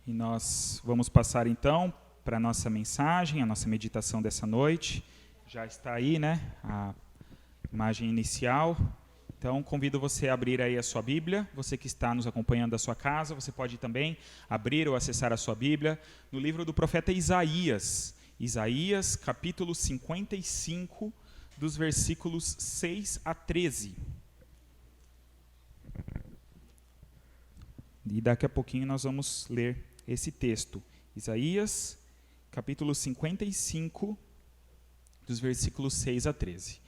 E nós vamos passar então para a nossa mensagem, a nossa meditação dessa noite. Já está aí, né, a imagem inicial. Então, convido você a abrir aí a sua Bíblia. Você que está nos acompanhando da sua casa, você pode também abrir ou acessar a sua Bíblia no livro do profeta Isaías. Isaías, capítulo 55, dos versículos 6 a 13. E daqui a pouquinho nós vamos ler esse texto. Isaías, capítulo 55, dos versículos 6 a 13.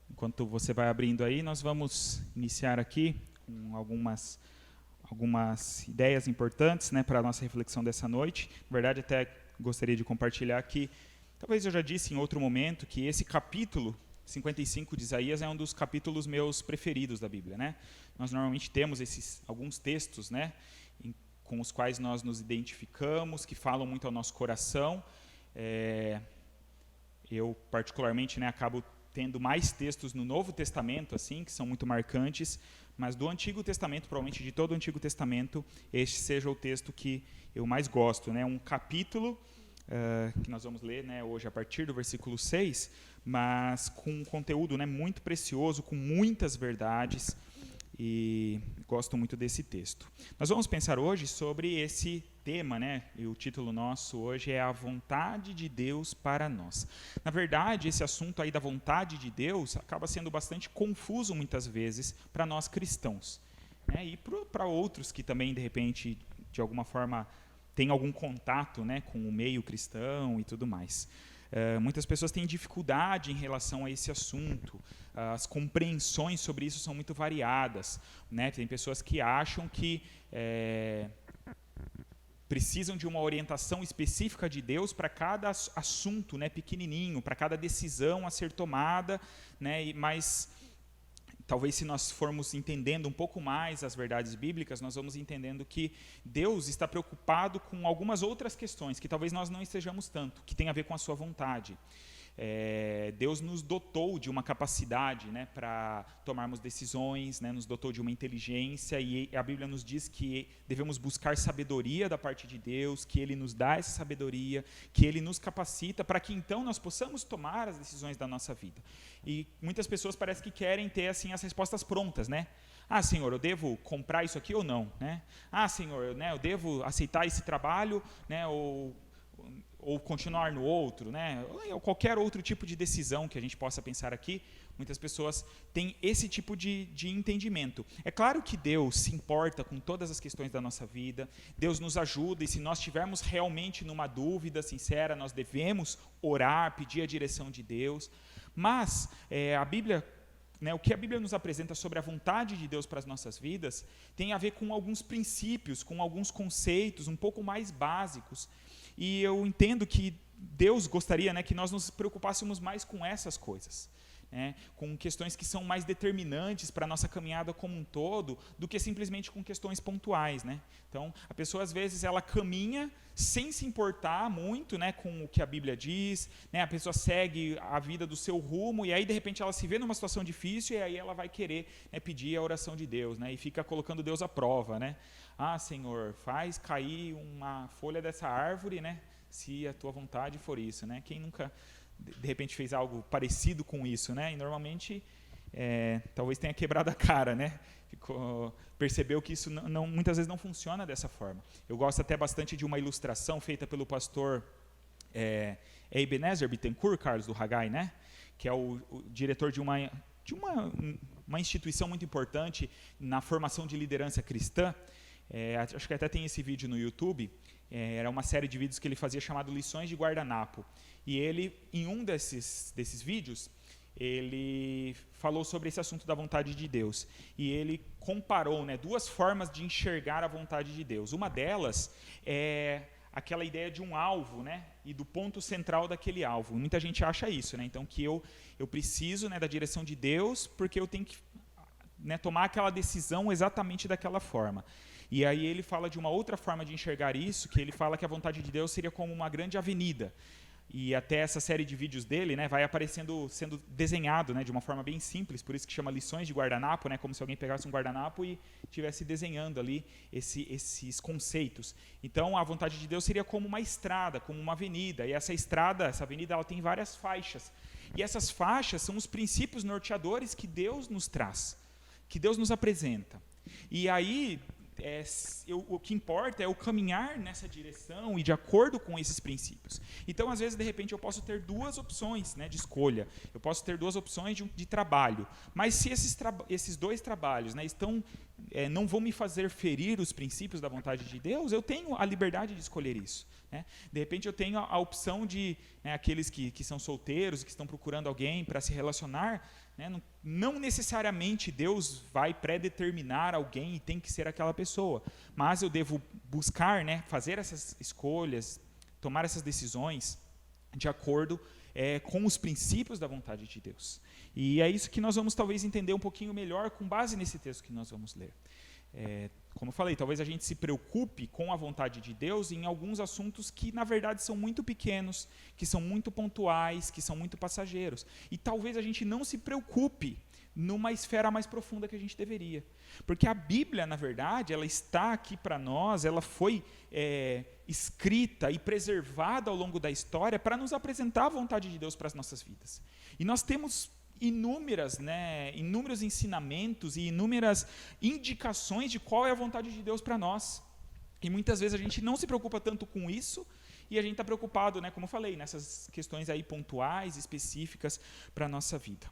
Enquanto você vai abrindo aí, nós vamos iniciar aqui com algumas ideias importantes, né, para a nossa reflexão dessa noite. Na verdade, até gostaria de compartilhar que, talvez eu já disse em outro momento, que esse capítulo 55 de Isaías é um dos capítulos meus preferidos da Bíblia, né? Nós normalmente temos alguns textos, né, com os quais nós nos identificamos, que falam muito ao nosso coração. Eu, particularmente, né, acabo tendo mais textos no Novo Testamento, assim, que são muito marcantes, mas do Antigo Testamento, provavelmente de todo o Antigo Testamento, este seja o texto que eu mais gosto, né? Um capítulo que nós vamos ler, né, hoje a partir do versículo 6, mas com um conteúdo, né, muito precioso, com muitas verdades, e gosto muito desse texto. Nós vamos pensar hoje sobre esse tema, né, e o título nosso hoje é A Vontade de Deus para Nós. Na verdade, esse assunto aí da vontade de Deus acaba sendo bastante confuso muitas vezes para nós cristãos, né, e para outros que também, de repente, de alguma forma, têm algum contato, né, com o meio cristão e tudo mais. Muitas pessoas têm dificuldade em relação a esse assunto, as compreensões sobre isso são muito variadas, né? Tem pessoas que acham que precisam de uma orientação específica de Deus para cada assunto, né, pequenininho, para cada decisão a ser tomada, né, mas talvez se nós formos entendendo um pouco mais as verdades bíblicas, nós vamos entendendo que Deus está preocupado com algumas outras questões, que talvez nós não estejamos tanto, que tem a ver com a sua vontade. Deus nos dotou de uma capacidade, né, para tomarmos decisões, né, nos dotou de uma inteligência, e a Bíblia nos diz que devemos buscar sabedoria da parte de Deus, que Ele nos dá essa sabedoria, que Ele nos capacita para que então nós possamos tomar as decisões da nossa vida. E muitas pessoas parecem que querem ter assim as respostas prontas, né? Ah, Senhor, eu devo comprar isso aqui ou não, né? Ah, Senhor, né, eu devo aceitar esse trabalho, né, ou continuar no outro, né? Ou qualquer outro tipo de decisão que a gente possa pensar aqui, muitas pessoas têm esse tipo de entendimento. É claro que Deus se importa com todas as questões da nossa vida, Deus nos ajuda, e se nós estivermos realmente numa dúvida sincera, nós devemos orar, pedir a direção de Deus, mas a Bíblia, né, o que a Bíblia nos apresenta sobre a vontade de Deus para as nossas vidas tem a ver com alguns princípios, com alguns conceitos um pouco mais básicos. E eu entendo que Deus gostaria, né, que nós nos preocupássemos mais com essas coisas, né, com questões que são mais determinantes para a nossa caminhada como um todo, do que simplesmente com questões pontuais, né? Então, a pessoa, às vezes, ela caminha sem se importar muito, né, com o que a Bíblia diz, né, a pessoa segue a vida do seu rumo, e aí, de repente, ela se vê numa situação difícil, e aí ela vai querer, né, pedir a oração de Deus, né, e fica colocando Deus à prova, né? Ah, Senhor, faz cair uma folha dessa árvore, né, se a tua vontade for isso, né? Quem nunca, de repente, fez algo parecido com isso, né? E normalmente, talvez tenha quebrado a cara, né? Percebeu que isso muitas vezes não funciona dessa forma. Eu gosto até bastante de uma ilustração feita pelo pastor Ebenezer Bittencourt, Carlos do Haggai, né? Que é o diretor de uma instituição muito importante na formação de liderança cristã. Acho que até tem esse vídeo no YouTube. Era uma série de vídeos que ele fazia chamado Lições de Guardanapo. E ele, em um desses vídeos, ele falou sobre esse assunto da vontade de Deus. E ele comparou, né, duas formas de enxergar a vontade de Deus. Uma delas é aquela ideia de um alvo, né, e do ponto central daquele alvo. Muita gente acha isso, né? Então, que eu preciso, né, da direção de Deus, porque eu tenho que, né, tomar aquela decisão exatamente daquela forma. E aí ele fala de uma outra forma de enxergar isso, que ele fala que a vontade de Deus seria como uma grande avenida. e até essa série de vídeos dele, né, vai aparecendo, sendo desenhado, né, de uma forma bem simples, por isso que chama lições de guardanapo, né, como se alguém pegasse um guardanapo e estivesse desenhando ali esses conceitos. Então, a vontade de Deus seria como uma estrada, como uma avenida, e essa avenida, ela tem várias faixas, e essas faixas são os princípios norteadores que Deus nos traz, que Deus nos apresenta. E aí, o que importa é o caminhar nessa direção e de acordo com esses princípios. Então, às vezes, de repente, eu posso ter duas opções, né, de escolha. Eu posso ter duas opções de trabalho. Mas se esses dois trabalhos, né, não vão me fazer ferir os princípios da vontade de Deus, eu tenho a liberdade de escolher isso. Né? De repente, eu tenho a opção de, né, aqueles que são solteiros, que estão procurando alguém para se relacionar, né, não necessariamente Deus vai predeterminar alguém e tem que ser aquela pessoa, mas eu devo buscar, né, fazer essas escolhas, tomar essas decisões de acordo com os princípios da vontade de Deus. E é isso que nós vamos talvez entender um pouquinho melhor com base nesse texto que nós vamos ler. Como eu falei, talvez a gente se preocupe com a vontade de Deus em alguns assuntos que, na verdade, são muito pequenos, que são muito pontuais, que são muito passageiros. E talvez a gente não se preocupe numa esfera mais profunda que a gente deveria. Porque a Bíblia, na verdade, ela está aqui para nós, ela foi escrita e preservada ao longo da história para nos apresentar a vontade de Deus para as nossas vidas. E nós temos inúmeros ensinamentos e inúmeras indicações de qual é a vontade de Deus para nós. E muitas vezes a gente não se preocupa tanto com isso e a gente está preocupado, né, como eu falei, nessas questões aí pontuais, específicas para a nossa vida.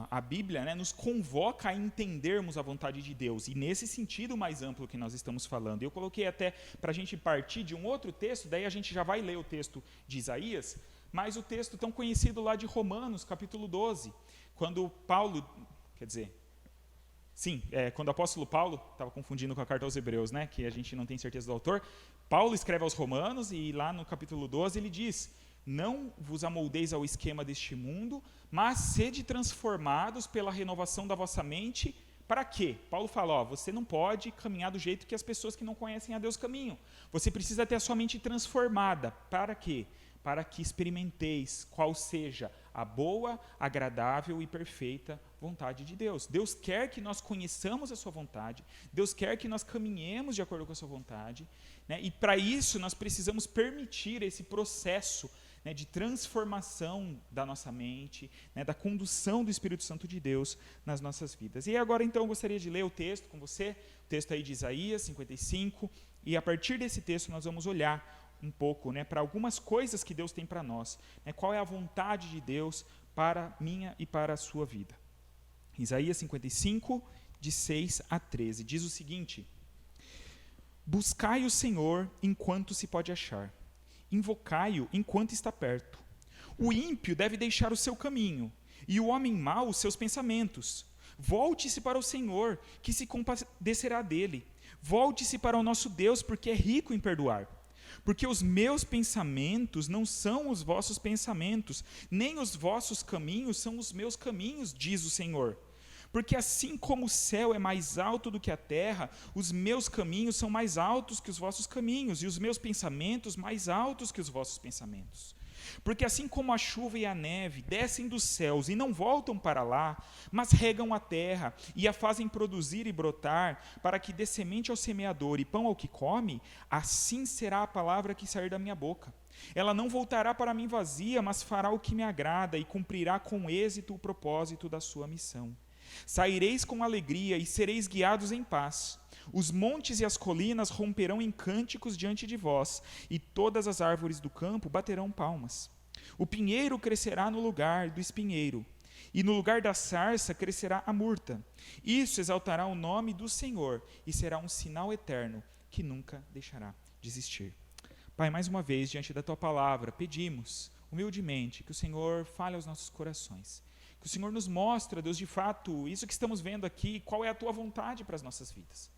A Bíblia, né, nos convoca a entendermos a vontade de Deus, e nesse sentido mais amplo que nós estamos falando. Eu coloquei até para a gente partir de um outro texto, daí a gente já vai ler o texto de Isaías, mas o texto tão conhecido lá de Romanos, capítulo 12, quando quando o apóstolo Paulo, estava confundindo com a carta aos Hebreus, né, que a gente não tem certeza do autor, Paulo escreve aos Romanos, e lá no capítulo 12 ele diz: não vos amoldeis ao esquema deste mundo, mas sede transformados pela renovação da vossa mente. Para quê? Paulo fala, você não pode caminhar do jeito que as pessoas que não conhecem a Deus caminham. Você precisa ter a sua mente transformada. Para quê? Para que experimenteis qual seja a boa, agradável e perfeita vontade de Deus. Deus quer que nós conheçamos a sua vontade, Deus quer que nós caminhemos de acordo com a sua vontade, né? E para isso nós precisamos permitir esse processo, né, de transformação da nossa mente, né, da condução do Espírito Santo de Deus nas nossas vidas. E agora então eu gostaria de ler o texto com você, o texto aí de Isaías 55, e a partir desse texto nós vamos olhar um pouco, né, para algumas coisas que Deus tem para nós, né, qual é a vontade de Deus para a minha e para a sua vida. Isaías 55, de 6 a 13, diz o seguinte: buscai o Senhor enquanto se pode achar, invocai-o enquanto está perto. O ímpio deve deixar o seu caminho, e o homem mau os seus pensamentos. Volte-se para o Senhor, que se compadecerá dele. Volte-se para o nosso Deus, porque é rico em perdoar. Porque os meus pensamentos não são os vossos pensamentos, nem os vossos caminhos são os meus caminhos, diz o Senhor. Porque assim como o céu é mais alto do que a terra, os meus caminhos são mais altos que os vossos caminhos, e os meus pensamentos mais altos que os vossos pensamentos. Porque assim como a chuva e a neve descem dos céus e não voltam para lá, mas regam a terra e a fazem produzir e brotar, para que dê semente ao semeador e pão ao que come, assim será a palavra que sair da minha boca. Ela não voltará para mim vazia, mas fará o que me agrada e cumprirá com êxito o propósito da sua missão. Saireis com alegria e sereis guiados em paz. Os montes e as colinas romperão em cânticos diante de vós, e todas as árvores do campo baterão palmas. O pinheiro crescerá no lugar do espinheiro, e no lugar da sarça crescerá a murta. Isso exaltará o nome do Senhor, e será um sinal eterno que nunca deixará de existir. Pai, mais uma vez, diante da Tua palavra, pedimos humildemente que o Senhor fale aos nossos corações. Que o Senhor nos mostre, Deus, de fato, isso que estamos vendo aqui, qual é a Tua vontade para as nossas vidas.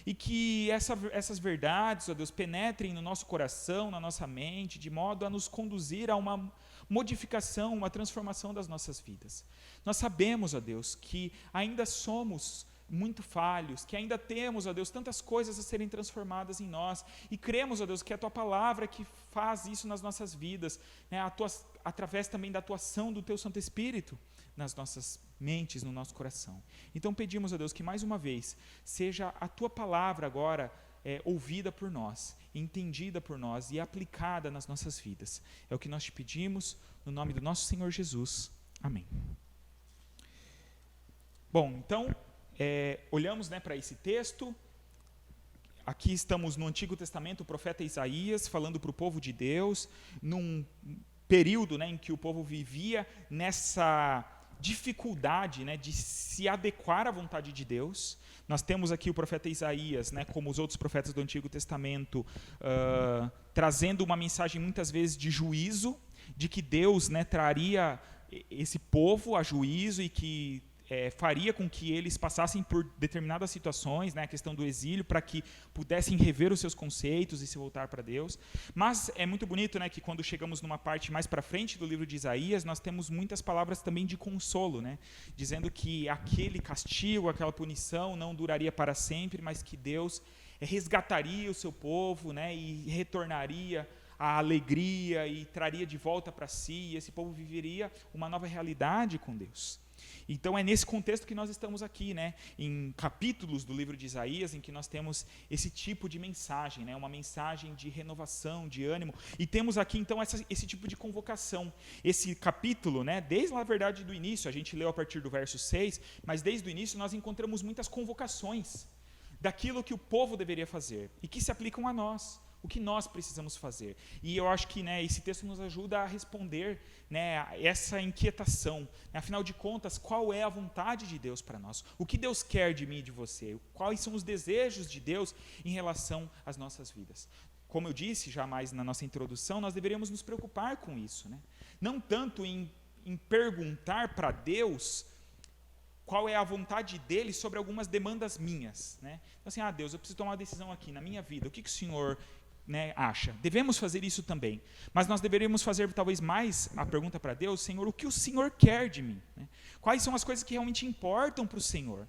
E que essas verdades, ó Deus, penetrem no nosso coração, na nossa mente, de modo a nos conduzir a uma modificação, uma transformação das nossas vidas. Nós sabemos, ó Deus, que ainda somos muito falhos, que ainda temos, ó Deus, tantas coisas a serem transformadas em nós, e cremos, ó Deus, que é a Tua palavra que faz isso nas nossas vidas, né, através também da atuação do Teu Santo Espírito nas nossas mentes, no nosso coração. Então pedimos, ó Deus, que mais uma vez seja a Tua palavra agora ouvida por nós, entendida por nós e aplicada nas nossas vidas. É o que nós te pedimos, no nome do nosso Senhor Jesus. Amém. Bom, então, olhamos, né, para esse texto. Aqui estamos no Antigo Testamento, o profeta Isaías falando para o povo de Deus, num período, né, em que o povo vivia nessa dificuldade, né, de se adequar à vontade de Deus. Nós temos aqui o profeta Isaías, né, como os outros profetas do Antigo Testamento, trazendo uma mensagem muitas vezes de juízo, de que Deus, né, traria esse povo a juízo e que faria com que eles passassem por determinadas situações, né, a questão do exílio, para que pudessem rever os seus conceitos e se voltar para Deus. Mas é muito bonito, né, que quando chegamos numa parte mais para frente do livro de Isaías, nós temos muitas palavras também de consolo, né, dizendo que aquele castigo, aquela punição não duraria para sempre, mas que Deus resgataria o seu povo, né, e retornaria a alegria e traria de volta para si, e esse povo viveria uma nova realidade com Deus. Então é nesse contexto que nós estamos aqui, né, em capítulos do livro de Isaías, em que nós temos esse tipo de mensagem, né, uma mensagem de renovação, de ânimo, e temos aqui então esse tipo de convocação. Esse capítulo, né, desde na verdade do início, a gente leu a partir do verso 6, mas desde o início nós encontramos muitas convocações daquilo que o povo deveria fazer, e que se aplicam a nós. O que nós precisamos fazer. E eu acho que, né, esse texto nos ajuda a responder, né, essa inquietação. Afinal de contas, qual é a vontade de Deus para nós? O que Deus quer de mim e de você? Quais são os desejos de Deus em relação às nossas vidas? Como eu disse já mais na nossa introdução, nós deveríamos nos preocupar com isso, né? Não tanto em perguntar para Deus qual é a vontade dele sobre algumas demandas minhas, né? Então, assim, Deus, eu preciso tomar uma decisão aqui na minha vida. O que o Senhor, né, acha? Devemos fazer isso também. Mas nós deveríamos fazer talvez mais a pergunta para Deus: Senhor, o que o Senhor quer de mim? Né? Quais são as coisas que realmente importam para o Senhor?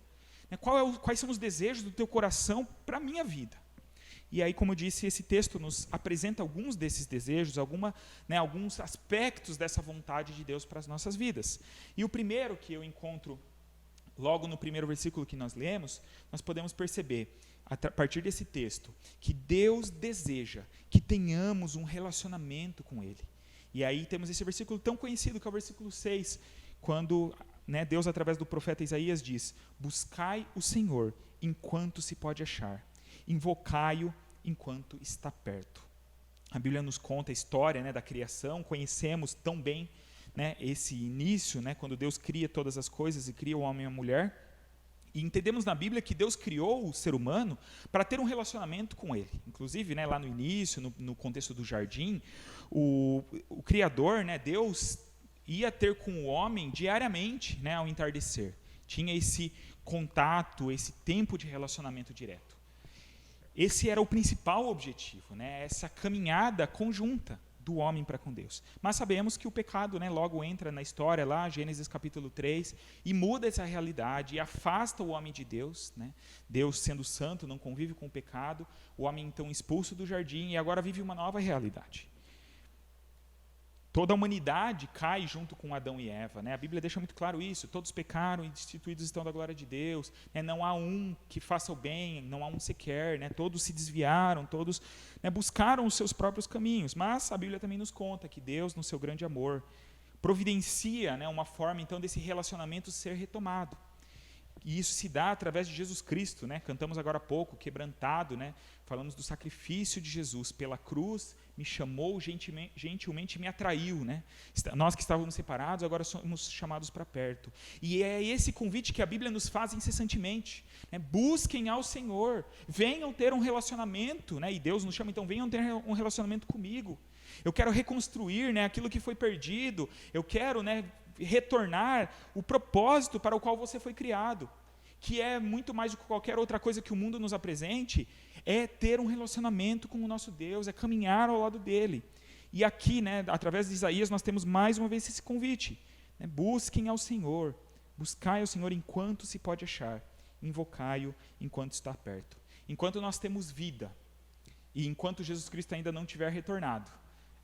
Né? Quais são os desejos do teu coração para a minha vida? E aí, como eu disse, esse texto nos apresenta alguns desses desejos, alguns aspectos dessa vontade de Deus para as nossas vidas. E o primeiro que eu encontro logo no primeiro versículo que nós lemos, nós podemos perceber, a partir desse texto, que Deus deseja que tenhamos um relacionamento com Ele. E aí temos esse versículo tão conhecido, que é o versículo 6, quando, né, Deus, através do profeta Isaías, diz: buscai o Senhor enquanto se pode achar, invocai-o enquanto está perto. A Bíblia nos conta a história, né, da criação, conhecemos tão bem, né, esse início, né, quando Deus cria todas as coisas e cria o homem e a mulher. E entendemos na Bíblia que Deus criou o ser humano para ter um relacionamento com Ele. Inclusive, né, lá no início, no contexto do jardim, o Criador, né, Deus, ia ter com o homem diariamente, né, ao entardecer. Tinha esse contato, esse tempo de relacionamento direto. Esse era o principal objetivo, né, essa caminhada conjunta do homem para com Deus. Mas sabemos que o pecado, né, logo entra na história lá, Gênesis capítulo 3, e muda essa realidade, e afasta o homem de Deus, né? Deus, sendo santo, não convive com o pecado, o homem então expulso do jardim, e agora vive uma nova realidade. Toda a humanidade cai junto com Adão e Eva, né? A Bíblia deixa muito claro isso: todos pecaram e destituídos estão da glória de Deus, né? Não há um que faça o bem, não há um sequer, né? Todos se desviaram, todos, né, buscaram os seus próprios caminhos. Mas a Bíblia também nos conta que Deus, no seu grande amor, providencia, né, uma forma então desse relacionamento ser retomado. E isso se dá através de Jesus Cristo, né? Cantamos agora há pouco, quebrantado, né? Falamos do sacrifício de Jesus pela cruz, me chamou gentilmente, me atraiu, né? Nós que estávamos separados, agora somos chamados para perto. E é esse convite que a Bíblia nos faz incessantemente, né? Busquem ao Senhor, venham ter um relacionamento, né? E Deus nos chama, então venham ter um relacionamento comigo. Eu quero reconstruir, né, aquilo que foi perdido, eu quero, né, retornar o propósito para o qual você foi criado, que é muito mais do que qualquer outra coisa que o mundo nos apresente, é ter um relacionamento com o nosso Deus, é caminhar ao lado dele. E aqui, né, através de Isaías, nós temos mais uma vez esse convite, né? Busquem ao Senhor, buscai ao Senhor enquanto se pode achar, invocai-o enquanto está perto. Enquanto nós temos vida, e enquanto Jesus Cristo ainda não tiver retornado,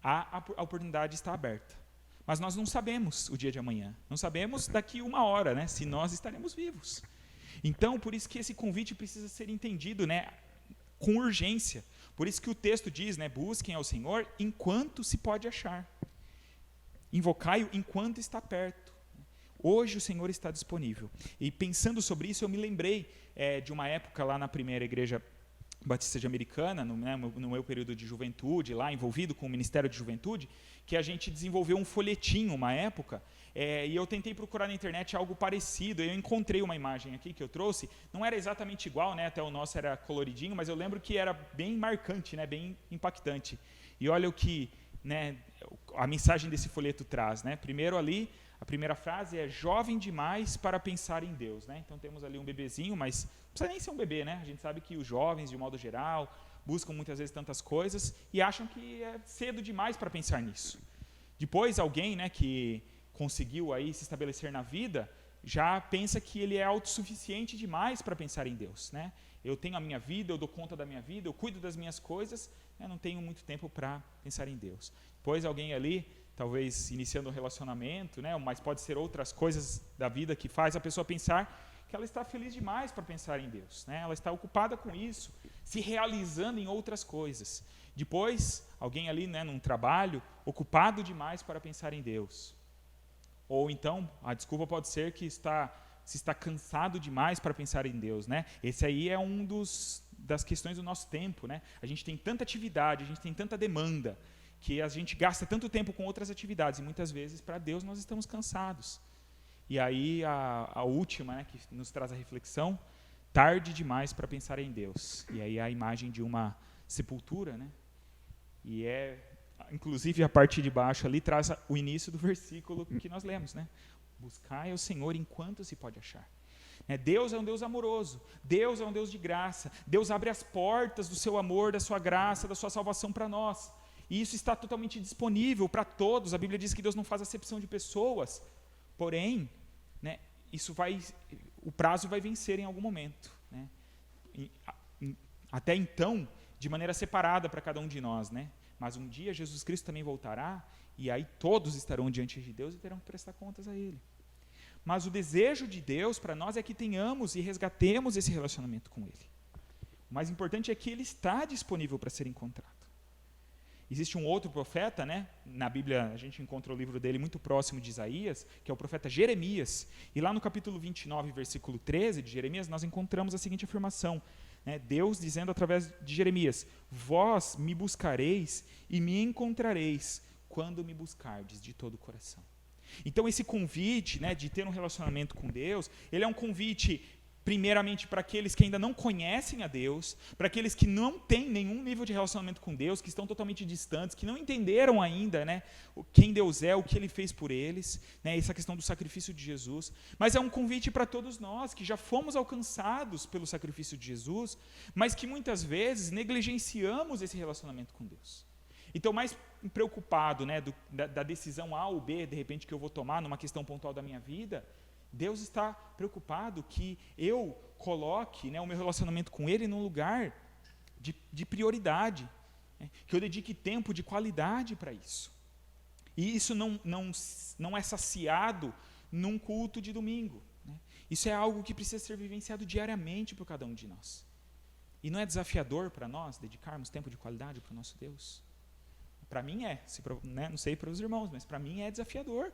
a oportunidade está aberta. Mas nós não sabemos o dia de amanhã, não sabemos daqui 1 hora, né, se nós estaremos vivos. Então, por isso que esse convite precisa ser entendido, né, com urgência. Por isso que o texto diz, né, busquem ao Senhor enquanto se pode achar. Invocai-o enquanto está perto. Hoje o Senhor está disponível. E pensando sobre isso, eu me lembrei de uma época lá na primeira igreja batista de Americana, no meu período de juventude, lá envolvido com o Ministério de Juventude, que a gente desenvolveu um folhetinho, uma época, e eu tentei procurar na internet algo parecido. Eu encontrei uma imagem aqui que eu trouxe, não era exatamente igual, né, até o nosso era coloridinho, mas eu lembro que era bem marcante, né, bem impactante. E olha o que, né, a mensagem desse folheto traz, né? Primeiro ali, a primeira frase é jovem demais para pensar em Deus, né? Então temos ali um bebezinho, mas não precisa nem ser um bebê, né? A gente sabe que os jovens, de modo geral, buscam muitas vezes tantas coisas e acham que é cedo demais para pensar nisso. Depois alguém, né, que conseguiu aí se estabelecer na vida, já pensa que ele é autossuficiente demais para pensar em Deus, né? Eu tenho a minha vida, eu dou conta da minha vida, eu cuido das minhas coisas, né? Não tenho muito tempo para pensar em Deus. Depois alguém ali, talvez iniciando um relacionamento, né? Mas pode ser outras coisas da vida que faz a pessoa pensar que ela está feliz demais para pensar em Deus, né? Ela está ocupada com isso, se realizando em outras coisas. Depois, alguém ali, né, num trabalho, ocupado demais para pensar em Deus. Ou então, a desculpa pode ser que se está cansado demais para pensar em Deus, né? Esse aí é das questões do nosso tempo, né? A gente tem tanta atividade, a gente tem tanta demanda, que a gente gasta tanto tempo com outras atividades, e muitas vezes, para Deus, nós estamos cansados. E aí, a última, né, que nos traz a reflexão, tarde demais para pensar em Deus. E aí a imagem de uma sepultura, né? E inclusive, a parte de baixo ali traz o início do versículo que nós lemos, né? Buscai ao Senhor enquanto se pode achar. Deus é um Deus amoroso, Deus é um Deus de graça, Deus abre as portas do seu amor, da sua graça, da sua salvação para nós. E isso está totalmente disponível para todos. A Bíblia diz que Deus não faz acepção de pessoas. Porém, né, o prazo vai vencer em algum momento, né? Até então, de maneira separada para cada um de nós, né? Mas um dia Jesus Cristo também voltará, e aí todos estarão diante de Deus e terão que prestar contas a Ele. Mas o desejo de Deus para nós é que tenhamos e resgatemos esse relacionamento com Ele. O mais importante é que Ele está disponível para ser encontrado. Existe um outro profeta, né? Na Bíblia a gente encontra o livro dele muito próximo de Isaías, que é o profeta Jeremias. E lá no capítulo 29, versículo 13 de Jeremias, nós encontramos a seguinte afirmação, né? Deus dizendo através de Jeremias: vós me buscareis e me encontrareis quando me buscardes de todo o coração. Então esse convite, né, de ter um relacionamento com Deus, ele é um convite primeiramente para aqueles que ainda não conhecem a Deus, para aqueles que não têm nenhum nível de relacionamento com Deus, que estão totalmente distantes, que não entenderam ainda, né, quem Deus é, o que Ele fez por eles, né, essa questão do sacrifício de Jesus. Mas é um convite para todos nós, que já fomos alcançados pelo sacrifício de Jesus, mas que muitas vezes negligenciamos esse relacionamento com Deus. Então, mais preocupado, né, da decisão A ou B, de repente, que eu vou tomar numa questão pontual da minha vida, Deus está preocupado que eu coloque, né, o meu relacionamento com Ele num lugar de prioridade, né, que eu dedique tempo de qualidade para isso. E isso não é saciado num culto de domingo, né? Isso é algo que precisa ser vivenciado diariamente por cada um de nós. E não é desafiador para nós dedicarmos tempo de qualidade para o nosso Deus? Para mim né, não sei para os irmãos, mas para mim é desafiador,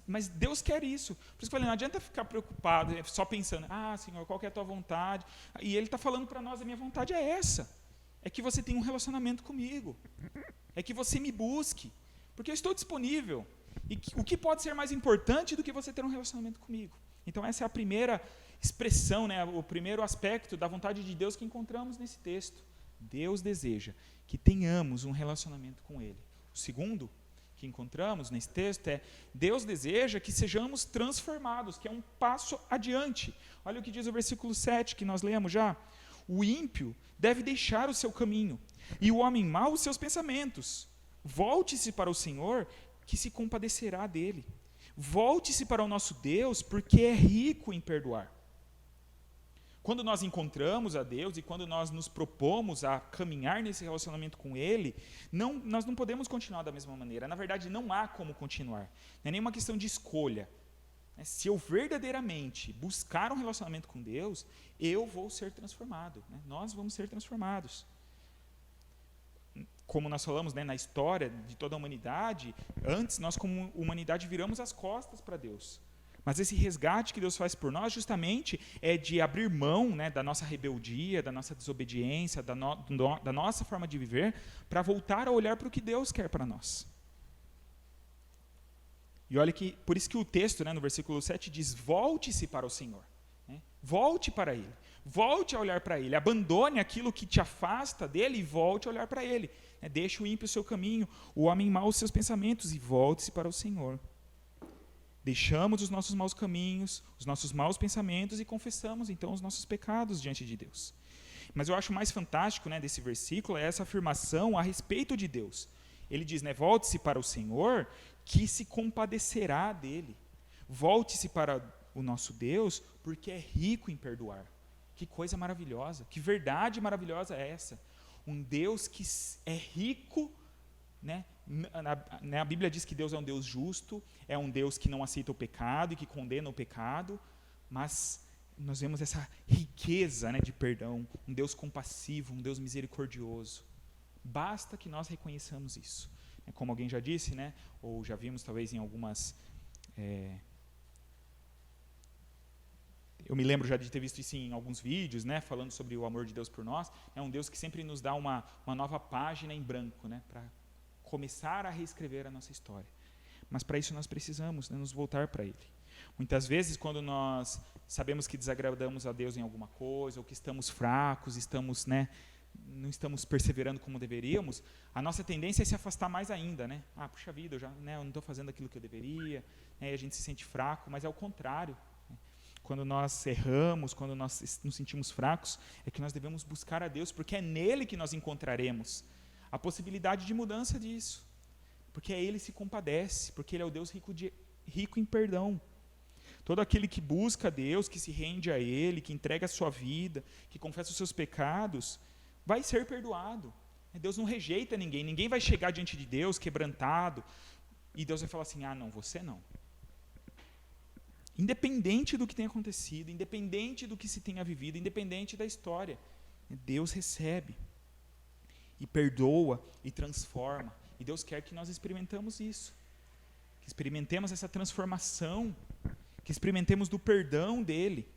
Mas Deus quer isso. Por isso que eu falei, não adianta ficar preocupado, só pensando, Senhor, qual que é a tua vontade? E Ele está falando para nós, a minha vontade é essa. É que você tenha um relacionamento comigo. É que você me busque. Porque eu estou disponível. E o que pode ser mais importante do que você ter um relacionamento comigo? Então essa é a primeira expressão, né, o primeiro aspecto da vontade de Deus que encontramos nesse texto. Deus deseja que tenhamos um relacionamento com Ele. O segundo que encontramos nesse texto é: Deus deseja que sejamos transformados, que é um passo adiante. Olha o que diz o versículo 7 que nós lemos já. O ímpio deve deixar o seu caminho, e o homem mau os seus pensamentos. Volte-se para o Senhor, que se compadecerá dele. Volte-se para o nosso Deus, porque é rico em perdoar. Quando nós encontramos a Deus e quando nós nos propomos a caminhar nesse relacionamento com Ele, nós não podemos continuar da mesma maneira. Na verdade, não há como continuar. Não é nenhuma questão de escolha. Se eu verdadeiramente buscar um relacionamento com Deus, eu vou ser transformado. Nós vamos ser transformados. Como nós falamos, na história de toda a humanidade, antes nós como humanidade viramos as costas para Deus. Mas esse resgate que Deus faz por nós justamente é de abrir mão da nossa rebeldia, da nossa desobediência, da nossa forma de viver, para voltar a olhar para o que Deus quer para nós. E olha que, por isso que o texto, no versículo 7 diz, volte-se para o Senhor. Volte para Ele. Volte a olhar para Ele. Abandone aquilo que te afasta dEle e volte a olhar para Ele. Deixe o ímpio o seu caminho, o homem mau os seus pensamentos e volte-se para o Senhor. Deixamos os nossos maus caminhos, os nossos maus pensamentos e confessamos então os nossos pecados diante de Deus. Mas eu acho mais fantástico desse versículo é essa afirmação a respeito de Deus. Ele diz, volte-se para o Senhor, que se compadecerá dele. Volte-se para o nosso Deus, porque é rico em perdoar. Que coisa maravilhosa, que verdade maravilhosa é essa. Um Deus que é rico, a Bíblia diz que Deus é um Deus justo, é um Deus que não aceita o pecado e que condena o pecado, mas nós vemos essa riqueza de perdão, um Deus compassivo, um Deus misericordioso. Basta que nós reconheçamos isso. Como alguém já disse, ou já vimos talvez em algumas... eu me lembro já de ter visto isso em alguns vídeos, falando sobre o amor de Deus por nós. É um Deus que sempre nos dá uma nova página em branco, para começar a reescrever a nossa história. Mas para isso nós precisamos nos voltar para Ele. Muitas vezes, quando nós sabemos que desagradamos a Deus em alguma coisa, ou que estamos fracos, não estamos perseverando como deveríamos, a nossa tendência é se afastar mais ainda. Puxa vida, eu não estou fazendo aquilo que eu deveria, e a gente se sente fraco, mas é o contrário. Quando nós erramos, quando nós nos sentimos fracos, é que nós devemos buscar a Deus, porque é nele que nós encontraremos a possibilidade de mudança disso. Porque Ele se compadece, porque Ele é o Deus rico em perdão. Todo aquele que busca a Deus, que se rende a Ele, que entrega a sua vida, que confessa os seus pecados, vai ser perdoado. Deus não rejeita ninguém, ninguém vai chegar diante de Deus quebrantado, e Deus vai falar assim, não, você não. Independente do que tenha acontecido, independente do que se tenha vivido, independente da história, Deus recebe e perdoa e transforma. E Deus quer que nós experimentemos isso, que experimentemos essa transformação, que experimentemos do perdão dEle.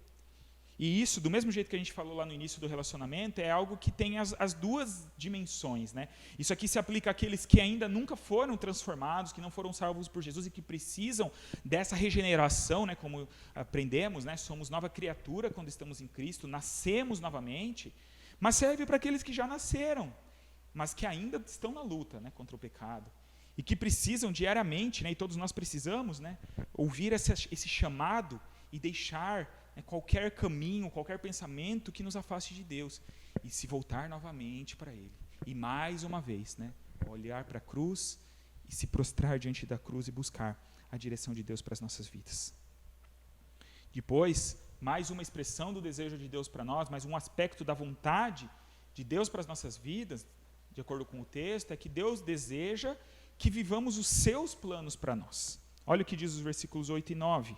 E isso, do mesmo jeito que a gente falou lá no início do relacionamento, é algo que tem as duas dimensões. Isso aqui se aplica àqueles que ainda nunca foram transformados, que não foram salvos por Jesus e que precisam dessa regeneração, como aprendemos, somos nova criatura quando estamos em Cristo, nascemos novamente, mas serve para aqueles que já nasceram, mas que ainda estão na luta contra o pecado, e que precisam diariamente, e todos nós precisamos, ouvir esse chamado e deixar qualquer caminho, qualquer pensamento que nos afaste de Deus, e se voltar novamente para Ele. E mais uma vez, olhar para a cruz e se prostrar diante da cruz e buscar a direção de Deus para as nossas vidas. Depois, mais uma expressão do desejo de Deus para nós, mais um aspecto da vontade de Deus para as nossas vidas, de acordo com o texto, é que Deus deseja que vivamos os seus planos para nós. Olha o que diz os versículos 8 e 9.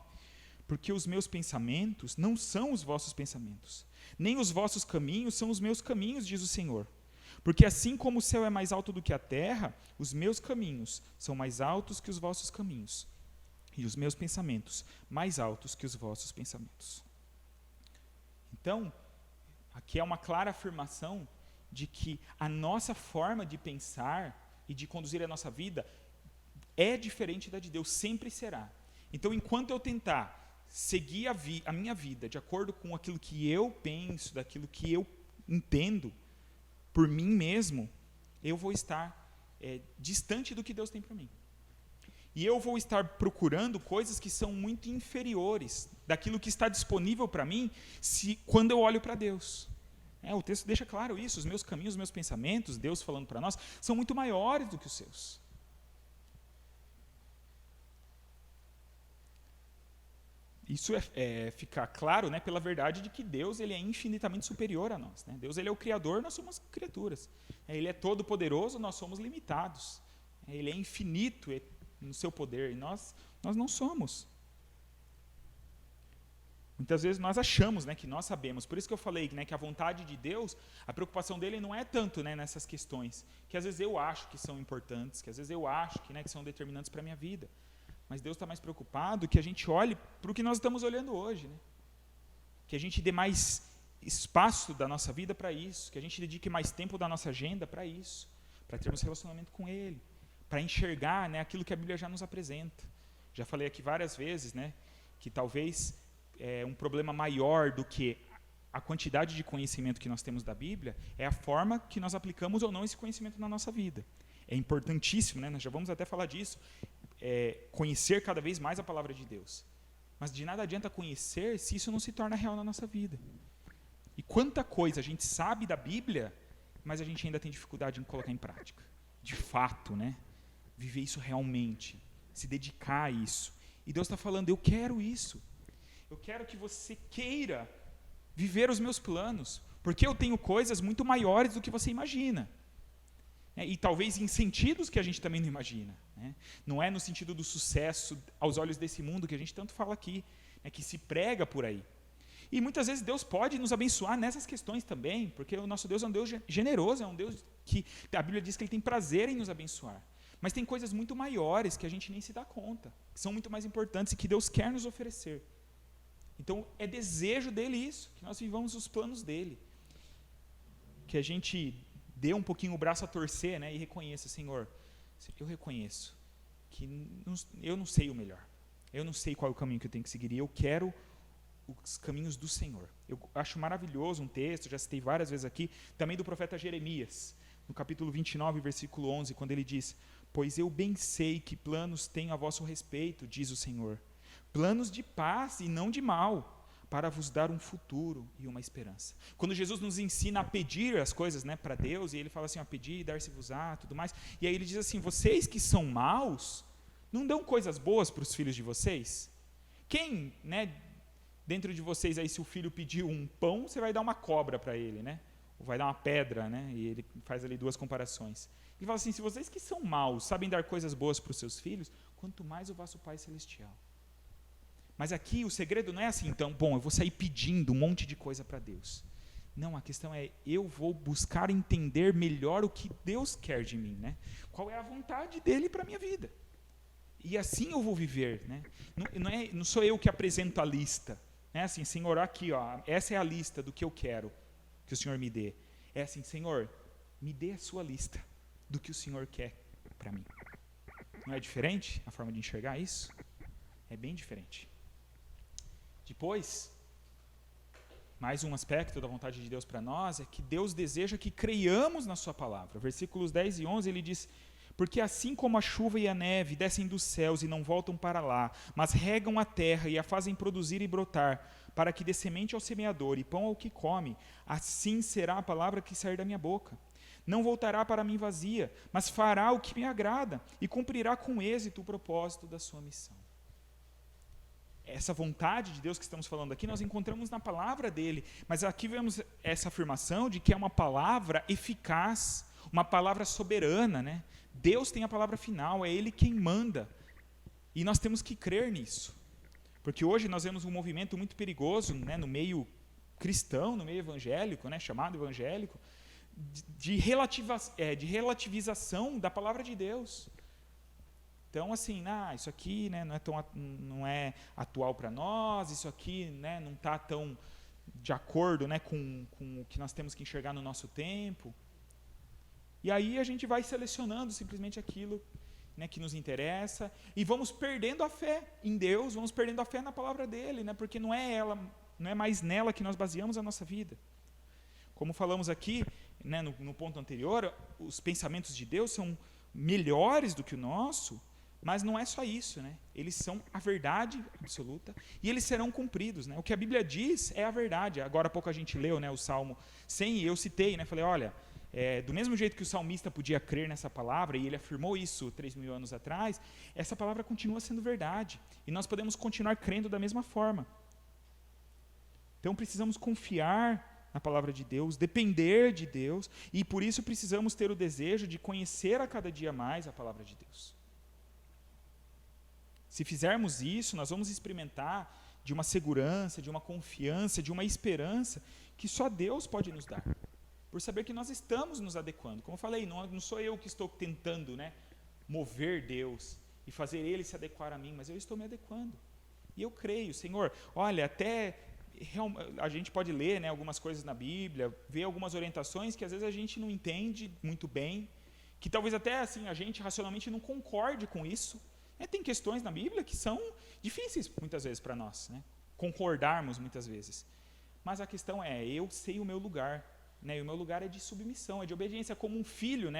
Porque os meus pensamentos não são os vossos pensamentos, nem os vossos caminhos são os meus caminhos, diz o Senhor. Porque assim como o céu é mais alto do que a terra, os meus caminhos são mais altos que os vossos caminhos, e os meus pensamentos mais altos que os vossos pensamentos. Então, aqui é uma clara afirmação de que a nossa forma de pensar e de conduzir a nossa vida é diferente da de Deus, sempre será. Então, enquanto eu tentar seguir a minha vida de acordo com aquilo que eu penso, daquilo que eu entendo por mim mesmo, eu vou estar distante do que Deus tem para mim. E eu vou estar procurando coisas que são muito inferiores daquilo que está disponível para mim quando eu olho para Deus. O texto deixa claro isso, os meus caminhos, os meus pensamentos, Deus falando para nós, são muito maiores do que os seus. isso fica claro, né, pela verdade de que Deus ele é infinitamente superior a nós. Né? Deus ele é o Criador, nós somos criaturas. Ele é todo poderoso, nós somos limitados. Ele é infinito no seu poder e nós não somos. Muitas vezes nós achamos, né, que nós sabemos. Por isso que eu falei, né, que a vontade de Deus, a preocupação dele não é tanto, né, nessas questões, que às vezes eu acho que são importantes, que às vezes eu acho que, né, que são determinantes para a minha vida. Mas Deus está mais preocupado que a gente olhe para o que nós estamos olhando hoje. Né? Que a gente dê mais espaço da nossa vida para isso, que a gente dedique mais tempo da nossa agenda para isso, para termos relacionamento com Ele, para enxergar, né, aquilo que a Bíblia já nos apresenta. Já falei aqui várias vezes, né, que talvez um problema maior do que a quantidade de conhecimento que nós temos da Bíblia é a forma que nós aplicamos ou não esse conhecimento na nossa vida. É importantíssimo, né, nós já vamos até falar disso, conhecer cada vez mais a palavra de Deus. Mas de nada adianta conhecer se isso não se torna real na nossa vida. E quanta coisa a gente sabe da Bíblia, mas a gente ainda tem dificuldade em colocar em prática. De fato, né? Viver isso realmente, se dedicar a isso. E Deus está falando, eu quero isso. Eu quero que você queira viver os meus planos, porque eu tenho coisas muito maiores do que você imagina. E talvez em sentidos que a gente também não imagina. Né? Não é no sentido do sucesso aos olhos desse mundo que a gente tanto fala aqui, que se prega por aí. E muitas vezes Deus pode nos abençoar nessas questões também, porque o nosso Deus é um Deus generoso, é um Deus que a Bíblia diz que Ele tem prazer em nos abençoar. Mas tem coisas muito maiores que a gente nem se dá conta, que são muito mais importantes e que Deus quer nos oferecer. Então, é desejo dEle isso, que nós vivamos os planos dEle. Que a gente dê um pouquinho o braço a torcer, né, e reconheça, Senhor, eu reconheço que eu não sei o melhor. Eu não sei qual é o caminho que eu tenho que seguir. E eu quero os caminhos do Senhor. Eu acho maravilhoso um texto, já citei várias vezes aqui, também do profeta Jeremias, no capítulo 29, versículo 11, quando ele diz, pois eu bem sei que planos tenho a vosso respeito, diz o Senhor, planos de paz e não de mal, para vos dar um futuro e uma esperança. Quando Jesus nos ensina a pedir as coisas, né, para Deus, e ele fala assim, pedir, dar-se-vos-á, tudo mais, e aí ele diz assim, vocês que são maus, não dão coisas boas para os filhos de vocês? Quem, né, dentro de vocês, aí, se o filho pedir um pão, você vai dar uma cobra para ele, né? Ou vai dar uma pedra, né? E ele faz ali duas comparações. Ele fala assim, se vocês que são maus sabem dar coisas boas para os seus filhos, quanto mais o vosso Pai Celestial. Mas aqui o segredo não é assim, então, bom, eu vou sair pedindo um monte de coisa para Deus. Não, a questão é, eu vou buscar entender melhor o que Deus quer de mim, né? Qual é a vontade dEle para a minha vida. E assim eu vou viver, né? Não sou eu que apresento a lista. É assim, Senhor, aqui, essa é a lista do que eu quero que o Senhor me dê. É assim, Senhor, me dê a sua lista do que o Senhor quer para mim. Não é diferente a forma de enxergar isso? É bem diferente. Depois, mais um aspecto da vontade de Deus para nós é que Deus deseja que creiamos na sua palavra. Versículos 10 e 11, ele diz, porque assim como a chuva e a neve descem dos céus e não voltam para lá, mas regam a terra e a fazem produzir e brotar, para que dê semente ao semeador e pão ao que come, assim será a palavra que sair da minha boca. Não voltará para mim vazia, mas fará o que me agrada e cumprirá com êxito o propósito da sua missão. Essa vontade de Deus que estamos falando aqui, nós encontramos na palavra dele, mas aqui vemos essa afirmação de que é uma palavra eficaz, uma palavra soberana, né? Deus tem a palavra final, é Ele quem manda, e nós temos que crer nisso, porque hoje nós vemos um movimento muito perigoso, né, no meio cristão, no meio evangélico, né, chamado evangélico, de relativização da palavra de Deus. Então, assim, isso aqui, né, não é atual para nós, isso aqui, né, não está tão de acordo, né, com o que nós temos que enxergar no nosso tempo. E aí a gente vai selecionando simplesmente aquilo, né, que nos interessa e vamos perdendo a fé em Deus, vamos perdendo a fé na palavra dele, né, porque não é mais nela que nós baseamos a nossa vida. Como falamos aqui, né, no ponto anterior, os pensamentos de Deus são melhores do que o nosso, mas não é só isso, né? Eles são a verdade absoluta e eles serão cumpridos, né? O que a Bíblia diz é a verdade. Agora há pouco a gente leu, né, o Salmo 100 e eu citei, né, falei, olha, do mesmo jeito que o salmista podia crer nessa palavra, e ele afirmou isso 3.000 anos atrás, essa palavra continua sendo verdade. E nós podemos continuar crendo da mesma forma. Então precisamos confiar na palavra de Deus, depender de Deus, e por isso precisamos ter o desejo de conhecer a cada dia mais a palavra de Deus. Se fizermos isso, nós vamos experimentar de uma segurança, de uma confiança, de uma esperança que só Deus pode nos dar. Por saber que nós estamos nos adequando. Como eu falei, não sou eu que estou tentando, mover Deus e fazer Ele se adequar a mim, mas eu estou me adequando. E eu creio, Senhor, olha, até a gente pode ler, algumas coisas na Bíblia, ver algumas orientações que às vezes a gente não entende muito bem, que talvez até assim a gente racionalmente não concorde com isso. Tem questões na Bíblia que são difíceis muitas vezes para nós, concordarmos muitas vezes. Mas a questão é, eu sei o meu lugar, e o meu lugar é de submissão, é de obediência, como um filho,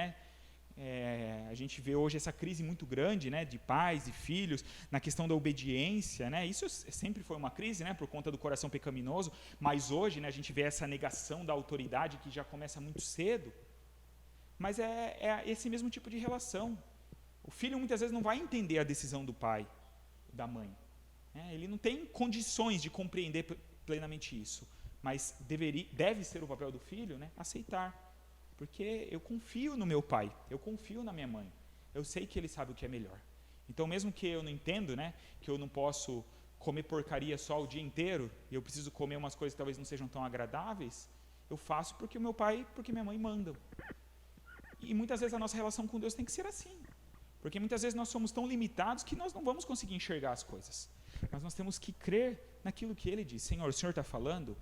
a gente vê hoje essa crise muito grande, de pais e filhos, na questão da obediência, isso sempre foi uma crise, por conta do coração pecaminoso, mas hoje, a gente vê essa negação da autoridade que já começa muito cedo, mas é esse mesmo tipo de relação. O filho muitas vezes não vai entender a decisão do pai, da mãe. Ele não tem condições de compreender plenamente isso. Mas deve ser o papel do filho, aceitar. Porque eu confio no meu pai, eu confio na minha mãe. Eu sei que ele sabe o que é melhor. Então, mesmo que eu não entendo, que eu não posso comer porcaria só o dia inteiro, e eu preciso comer umas coisas que talvez não sejam tão agradáveis, eu faço porque o meu pai, porque minha mãe mandam. E muitas vezes a nossa relação com Deus tem que ser assim. Porque muitas vezes nós somos tão limitados que nós não vamos conseguir enxergar as coisas. Mas nós temos que crer naquilo que Ele diz. Senhor, o Senhor está falando?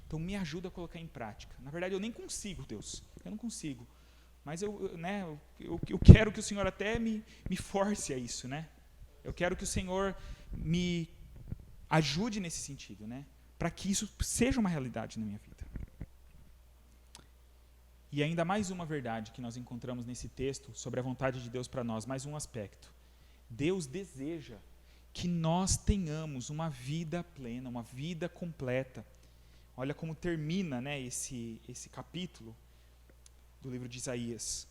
Então me ajuda a colocar em prática. Na verdade, eu nem consigo, Deus. Eu não consigo. Mas eu quero que o Senhor até me force a isso. Eu quero que o Senhor me ajude nesse sentido. Para que isso seja uma realidade na minha vida. E ainda mais uma verdade que nós encontramos nesse texto sobre a vontade de Deus para nós, mais um aspecto. Deus deseja que nós tenhamos uma vida plena, uma vida completa. Olha como termina esse capítulo do livro de Isaías.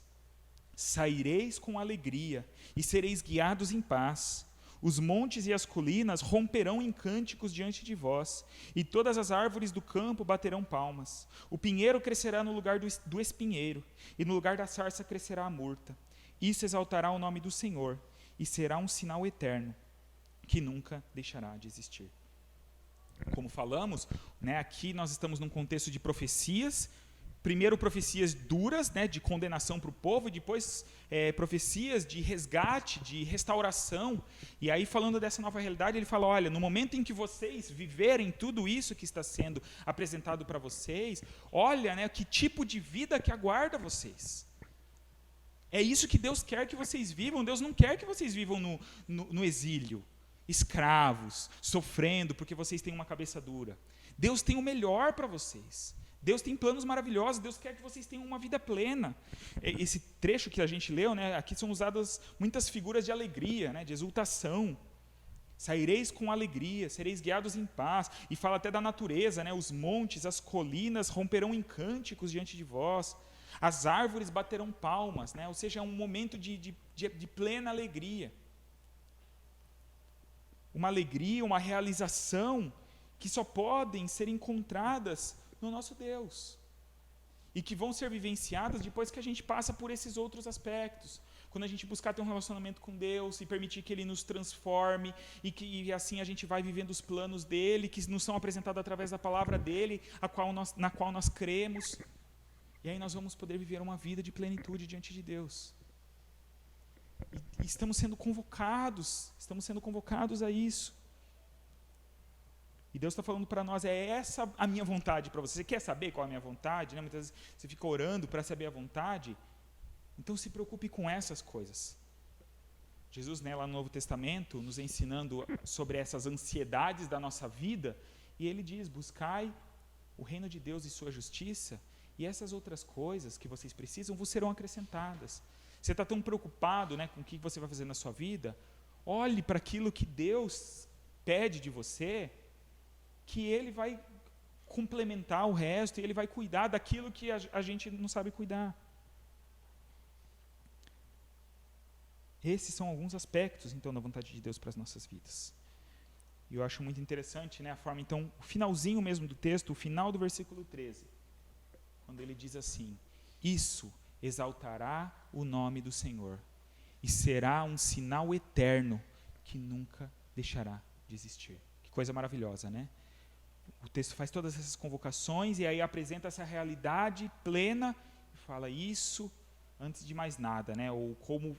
Saireis com alegria e sereis guiados em paz. Os montes e as colinas romperão em cânticos diante de vós, e todas as árvores do campo baterão palmas. O pinheiro crescerá no lugar do espinheiro, e no lugar da sarça crescerá a murta. Isso exaltará o nome do Senhor, e será um sinal eterno, que nunca deixará de existir. Como falamos, aqui nós estamos num contexto de profecias. Primeiro profecias duras, de condenação para o povo, e depois profecias de resgate, de restauração. E aí, falando dessa nova realidade, ele fala, olha, no momento em que vocês viverem tudo isso que está sendo apresentado para vocês, olha, que tipo de vida que aguarda vocês. É isso que Deus quer que vocês vivam. Deus não quer que vocês vivam no exílio, escravos, sofrendo porque vocês têm uma cabeça dura. Deus tem o melhor para vocês. Deus tem planos maravilhosos, Deus quer que vocês tenham uma vida plena. Esse trecho que a gente leu, aqui são usadas muitas figuras de alegria, de exultação. Saireis com alegria, sereis guiados em paz. E fala até da natureza, os montes, as colinas romperão em cânticos diante de vós. As árvores baterão palmas, ou seja, é um momento de plena alegria. Uma alegria, uma realização que só podem ser encontradas no nosso Deus, e que vão ser vivenciadas depois que a gente passa por esses outros aspectos, quando a gente buscar ter um relacionamento com Deus e permitir que Ele nos transforme, e assim a gente vai vivendo os planos dEle, que nos são apresentados através da palavra dEle, na qual nós cremos, e aí nós vamos poder viver uma vida de plenitude diante de Deus. E estamos sendo convocados a isso. E Deus está falando para nós, é essa a minha vontade para você. Você quer saber qual é a minha vontade? Muitas vezes você fica orando para saber a vontade. Então se preocupe com essas coisas. Jesus, lá no Novo Testamento, nos ensinando sobre essas ansiedades da nossa vida, e Ele diz, buscai o reino de Deus e sua justiça, e essas outras coisas que vocês precisam vos serão acrescentadas. Você está tão preocupado com o que você vai fazer na sua vida? Olhe para aquilo que Deus pede de você, que Ele vai complementar o resto, e Ele vai cuidar daquilo que a gente não sabe cuidar. Esses são alguns aspectos, então, da vontade de Deus para as nossas vidas. E eu acho muito interessante, né, a forma, então, o finalzinho mesmo do texto, o final do versículo 13, quando ele diz assim: isso exaltará o nome do Senhor, e será um sinal eterno que nunca deixará de existir. Que coisa maravilhosa, né? O texto faz todas essas convocações e aí apresenta essa realidade plena e fala isso antes de mais nada, né? Ou como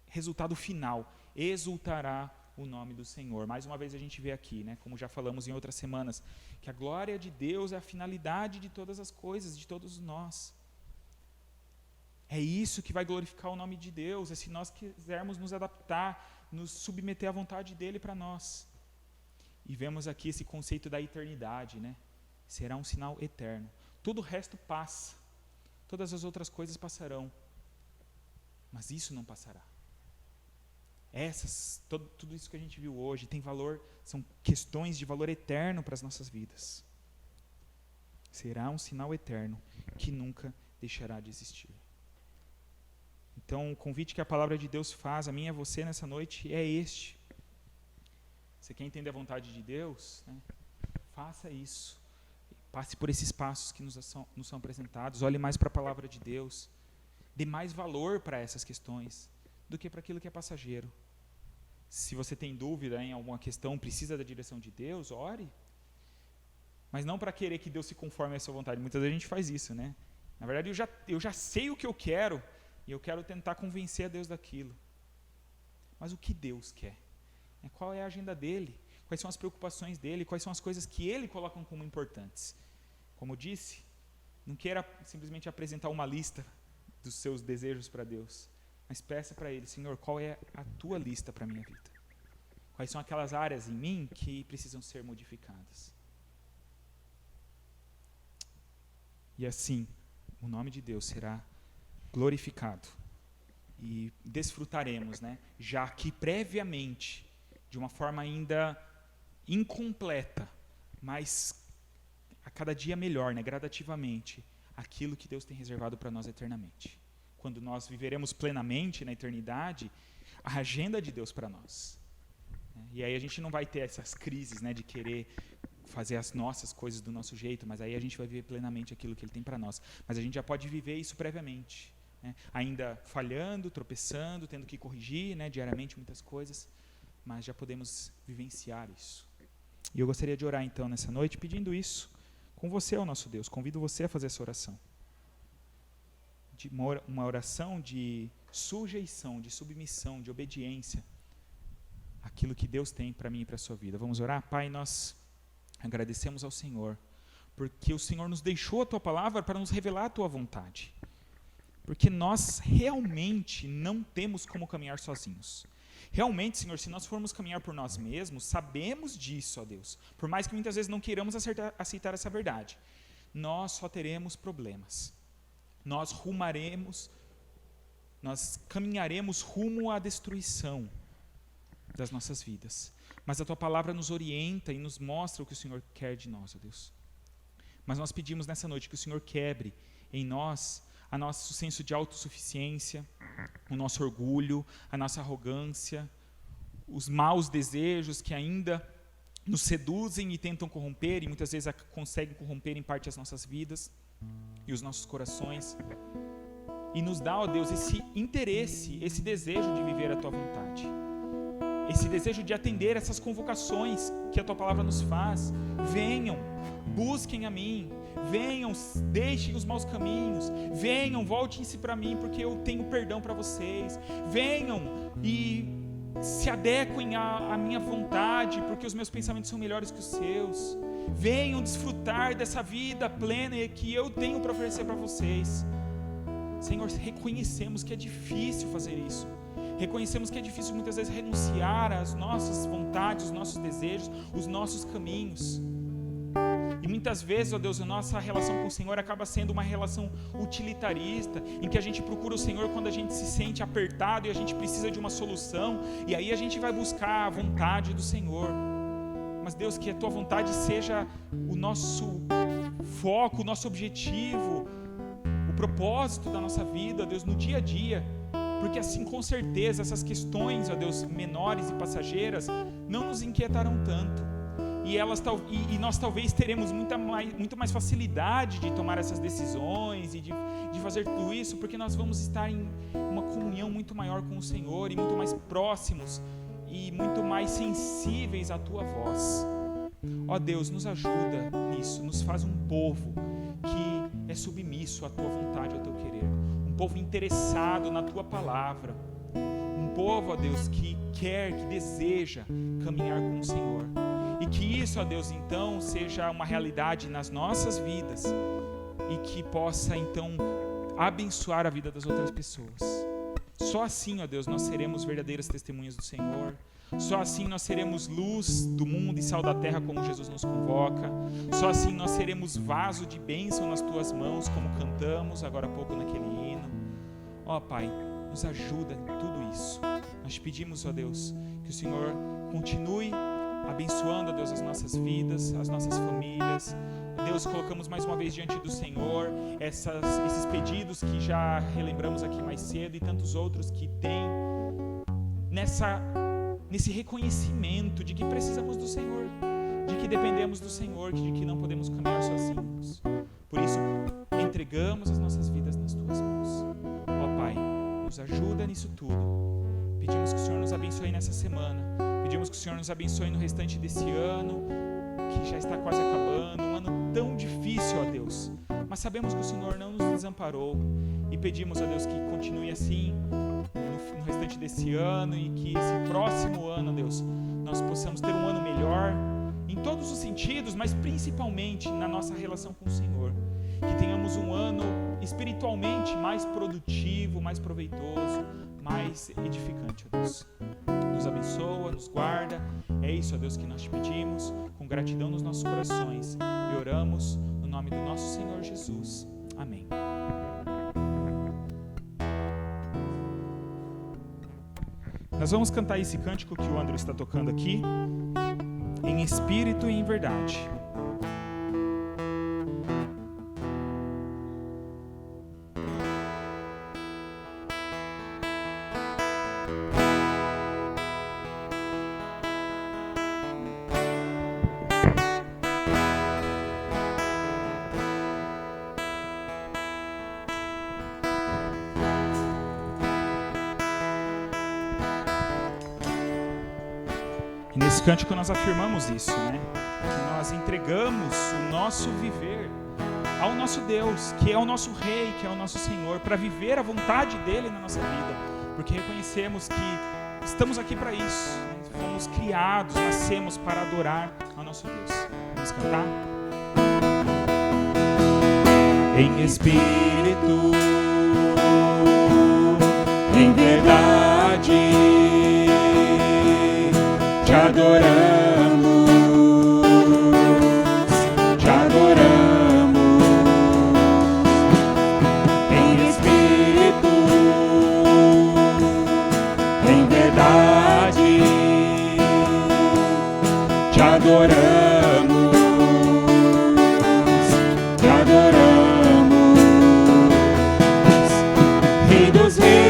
resultado final, exultará o nome do Senhor. Mais uma vez a gente vê aqui, né, como já falamos em outras semanas, que a glória de Deus é a finalidade de todas as coisas, de todos nós. É isso que vai glorificar o nome de Deus, é se nós quisermos nos adaptar, nos submeter à vontade dEle para nós. E vemos aqui esse conceito da eternidade, né? Será um sinal eterno. Todo o resto passa, todas as outras coisas passarão, mas isso não passará. Tudo isso que a gente viu hoje tem valor, são questões de valor eterno para as nossas vidas. Será um sinal eterno que nunca deixará de existir. Então, o convite que a palavra de Deus faz a mim e a você nessa noite é este. Você quer entender a vontade de Deus? Né? Faça isso. Passe por esses passos que nos são apresentados. Olhe mais para a palavra de Deus. Dê mais valor para essas questões do que para aquilo que é passageiro. Se você tem dúvida em alguma questão, precisa da direção de Deus, ore. Mas não para querer que Deus se conforme à sua vontade. Muitas vezes a gente faz isso, né? Na verdade, eu já sei o que eu quero e eu quero tentar convencer a Deus daquilo. Mas o que Deus quer? Qual é a agenda dele? Quais são as preocupações dele? Quais são as coisas que ele coloca como importantes? Como eu disse, não queira simplesmente apresentar uma lista dos seus desejos para Deus, mas peça para Ele: Senhor, qual é a tua lista para a minha vida? Quais são aquelas áreas em mim que precisam ser modificadas? E assim, o nome de Deus será glorificado e desfrutaremos, né, já que previamente, de uma forma ainda incompleta, mas a cada dia melhor, né, gradativamente, aquilo que Deus tem reservado para nós eternamente. Quando nós viveremos plenamente na eternidade, a agenda de Deus para nós. E aí a gente não vai ter essas crises, né, de querer fazer as nossas coisas do nosso jeito, mas aí a gente vai viver plenamente aquilo que Ele tem para nós. Mas a gente já pode viver isso previamente, né, ainda falhando, tropeçando, tendo que corrigir, né, diariamente muitas coisas, mas já podemos vivenciar isso. E eu gostaria de orar então nessa noite pedindo isso com você, ó nosso Deus. Convido você a fazer essa oração. Uma oração de sujeição, de submissão, de obediência àquilo que Deus tem para mim e para a sua vida. Vamos orar? Pai, nós agradecemos ao Senhor, porque o Senhor nos deixou a Tua palavra para nos revelar a Tua vontade. Porque nós realmente não temos como caminhar sozinhos. Realmente, Senhor, se nós formos caminhar por nós mesmos, sabemos disso, ó Deus. Por mais que muitas vezes não queiramos aceitar essa verdade, nós só teremos problemas. Nós caminharemos rumo à destruição das nossas vidas. Mas a Tua palavra nos orienta e nos mostra o que o Senhor quer de nós, ó Deus. Mas nós pedimos nessa noite que o Senhor quebre em nós o nosso senso de autossuficiência, o nosso orgulho, a nossa arrogância, os maus desejos que ainda nos seduzem e tentam corromper, e muitas vezes conseguem corromper em parte as nossas vidas e os nossos corações. E nos dá, ó Deus, esse interesse, esse desejo de viver a Tua vontade. Esse desejo de atender essas convocações que a Tua palavra nos faz. Venham, busquem a mim. Venham, deixem os maus caminhos. Venham, voltem-se para mim, porque eu tenho perdão para vocês. Venham e se adequem à minha vontade, porque os meus pensamentos são melhores que os seus. Venham desfrutar dessa vida plena que eu tenho para oferecer para vocês. Senhor, reconhecemos que é difícil fazer isso. Reconhecemos que é difícil muitas vezes renunciar às nossas vontades, os nossos desejos, os nossos caminhos. E muitas vezes, ó Deus, a nossa relação com o Senhor acaba sendo uma relação utilitarista, em que a gente procura o Senhor quando a gente se sente apertado e a gente precisa de uma solução, e aí a gente vai buscar a vontade do Senhor. mas Deus, que a tua vontade seja o nosso foco, o nosso objetivo, o propósito da nossa vida, Deus, no dia a dia, porque assim, com certeza, essas questões, ó Deus, menores e passageiras, não nos inquietarão tanto, e nós talvez teremos muito mais facilidade de tomar essas decisões e de fazer tudo isso, porque nós vamos estar em uma comunhão muito maior com o Senhor, e muito mais próximos, e muito mais sensíveis à tua voz. Ó Deus, nos ajuda nisso, nos faz um povo que é submisso à tua vontade, ao teu querer, um povo interessado na tua palavra, um povo, ó Deus, que quer, que deseja caminhar com o Senhor, e que isso, ó Deus, então seja uma realidade nas nossas vidas, e que possa então abençoar a vida das outras pessoas. Só assim, ó Deus, nós seremos verdadeiras testemunhas do Senhor. Só assim nós seremos luz do mundo e sal da terra, como Jesus nos convoca. Só assim nós seremos vaso de bênção nas tuas mãos, como cantamos agora há pouco naquele hino. Ó Pai, nos ajuda em tudo isso. Nós te pedimos, ó Deus, que o Senhor continue abençoando, ó Deus, as nossas vidas, as nossas famílias. Deus, colocamos mais uma vez diante do Senhor esses pedidos que já relembramos aqui mais cedo, e tantos outros que tem nesse reconhecimento de que precisamos do Senhor, de que dependemos do Senhor, de que não podemos caminhar sozinhos. Por isso, entregamos as nossas vidas nas tuas mãos. Ó Pai, nos ajuda nisso tudo. Pedimos que o Senhor nos abençoe nessa semana. Pedimos que o Senhor nos abençoe no restante desse ano, que já está quase acabando, um ano tão difícil, ó Deus, mas sabemos que o Senhor não nos desamparou, e pedimos, ó Deus, que continue assim no restante desse ano, e que esse próximo ano, ó Deus, nós possamos ter um ano melhor em todos os sentidos, mas principalmente na nossa relação com o Senhor, que tenhamos um ano espiritualmente mais produtivo, mais proveitoso, mais edificante, ó Deus. Nos abençoa, nos guarda. É isso, ó Deus, que nós te pedimos, com gratidão nos nossos corações, e oramos no nome do nosso Senhor Jesus. Amém. Nós vamos cantar esse cântico que o André está tocando aqui, em espírito e em verdade. Nesse cântico nós afirmamos isso, né? Que nós entregamos o nosso viver ao nosso Deus, que é o nosso Rei, que é o nosso Senhor, para viver a vontade dEle na nossa vida, porque reconhecemos que estamos aqui para isso, né? Fomos criados, nascemos para adorar ao nosso Deus. Vamos cantar? Em espírito, em verdade, te adoramos, em espírito, em verdade, te adoramos, Rei dos Reis.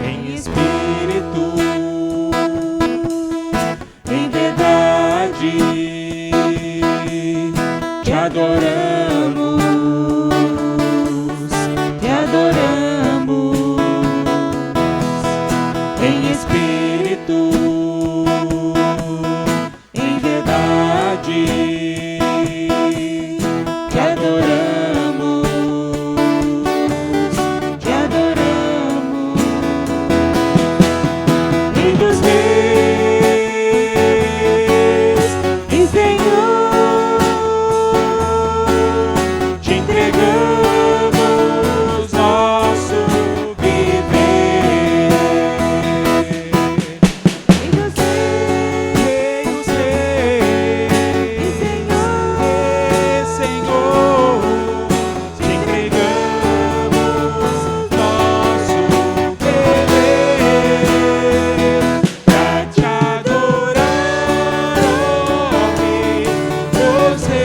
em espírito, em verdade, te adoramos, em espírito, em verdade, te adoramos, Rei dos reis e Senhor, te entregamos nosso viver. Rei dos reis e Senhor, te entregamos nosso viver pra te adorar, ó Rei dos reis.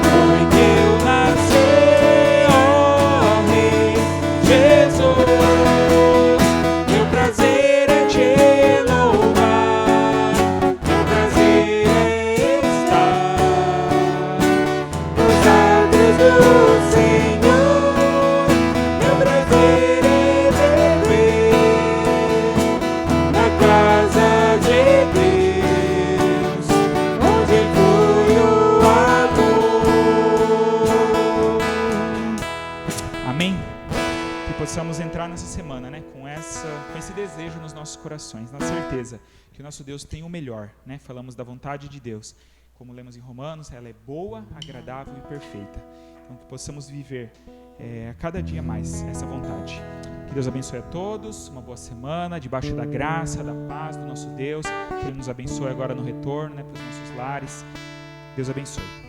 Foi que eu nasci, ó Rei Jesus. Meu prazer é te louvar, meu prazer é estar nos atos do Senhor. Meu prazer é viver na casa de Deus, onde flui o amor. Amém? Que possamos entrar nessa semana, né, com esse desejo nos nossos corações, na certeza que o nosso Deus tem o melhor, né? Falamos da vontade de Deus, como lemos em Romanos, ela é boa, agradável e perfeita. Então que possamos viver a cada dia mais essa vontade. Que Deus abençoe a todos, uma boa semana, debaixo da graça, da paz do nosso Deus, que Ele nos abençoe agora no retorno, né, para os nossos lares. Deus abençoe.